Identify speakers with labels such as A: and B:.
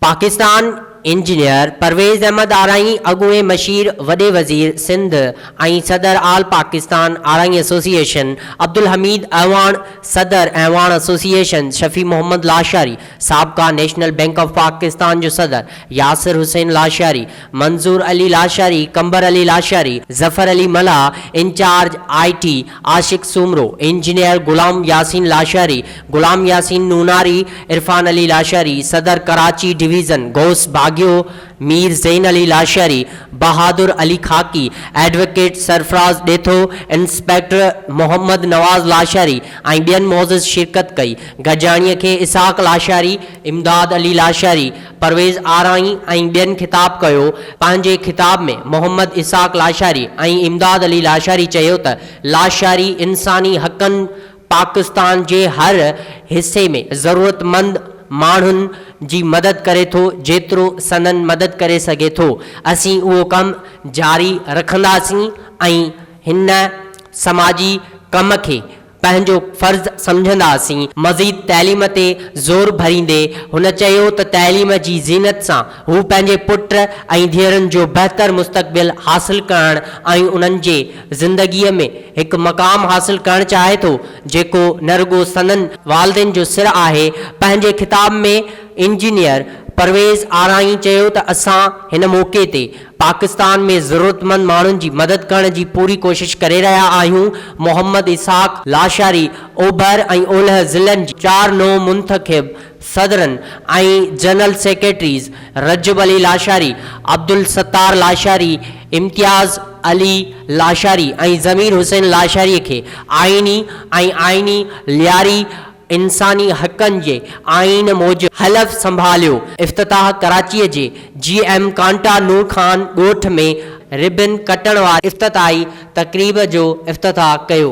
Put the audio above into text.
A: Pakistan engineer Parvez Ahmad आरई अगुए machine वडे वज़ीर सिंध ऐं सदर आल पाकिस्तान आरई एसोसिएशन अब्दुल हमीद ऐवान सदर ऐवान एसोसिएशन शफी मोहम्मद लाशारी साबका नेशनल बैंक ऑफ पाकिस्तान जो सदर यासिर हुसैन लाशारी मंजूर अली लाशारी कंबर अली लाशारी जफर अली मला in charge IT Ashiq Soomro engineer Ghulam Yasin Lashari Ghulam Yasin Noonari Irfan Ali Lashari सदर Karachi division Ghaus Mir Zain Ali Lashari Bahadur Ali Khaki advocate Sarfaraz Detho inspector Mohammad Nawaz Lashari ऐं ॿियनि मौज़िज़ शिरकत कई। गजाणीअ खे इसाक लाशारी इमदाद अली लाशारी परवेज़ आरई ऐं ॿियनि खिताब कयो। पंहिंजे खिताब में मोहम्मद इसाक लाशारी ऐं इमदाद अली लाशारी चयो त लाशारी इंसानी हक़नि पाकिस्तान जे हर हिस्से में ज़रूरतमंद माण्हुनि जी मदद करे थो जेतिरो सनन मदद करे सघे थो। असीं उहो कमु जारी रखंदासीं ऐं हिन समाजी कम खे पंहिंजो फ़र्ज़ सम्झंदासीं। मज़ीद तइलीम ते ज़ोर भरींदे हुन चयो त तइलीम जी ज़ीनत सां हू पंहिंजे पुट ऐं धीअरुनि जो बहितर मुस्तक़बिल हासिल करणु ऐं उन्हनि जे ज़िंदगीअ में हिकु मक़ाम हासिल करणु चाहे थो जेको न रुॻो सनन वालिदेन जो सिर आहे। पंहिंजे खिताब में इंजीनियर परवेज़ आरई चयो त असां हिन मौक़े ते पाकिस्तान में ज़रूरतमंद माण्हुनि जी मदद करण जी पूरी कोशिश करे रहिया आहियूं। मोहम्मद इसाक लाशारी ओभर ऐं ओलह ज़िलनि जी 4 नओं मुंतख़िब सदरनि ऐं जनरल सेक्रेटरीज़ रजब अली लाशारी अब्दुल सत्तार लाशारी इम्तियाज़ अली लाशारी ऐं ज़मीर हुसैन लाशारी खे आइनी लियारी इंसानी हक़नि जे आइन मौजूद हलफ़ संभालियो। इफ़्तिताह कराचीअ जे GM कांटा नूर खान ॻोठ में रिबन कटण वारी इफ़्तिताही तक़रीब जो इफ़्तिताह कयो।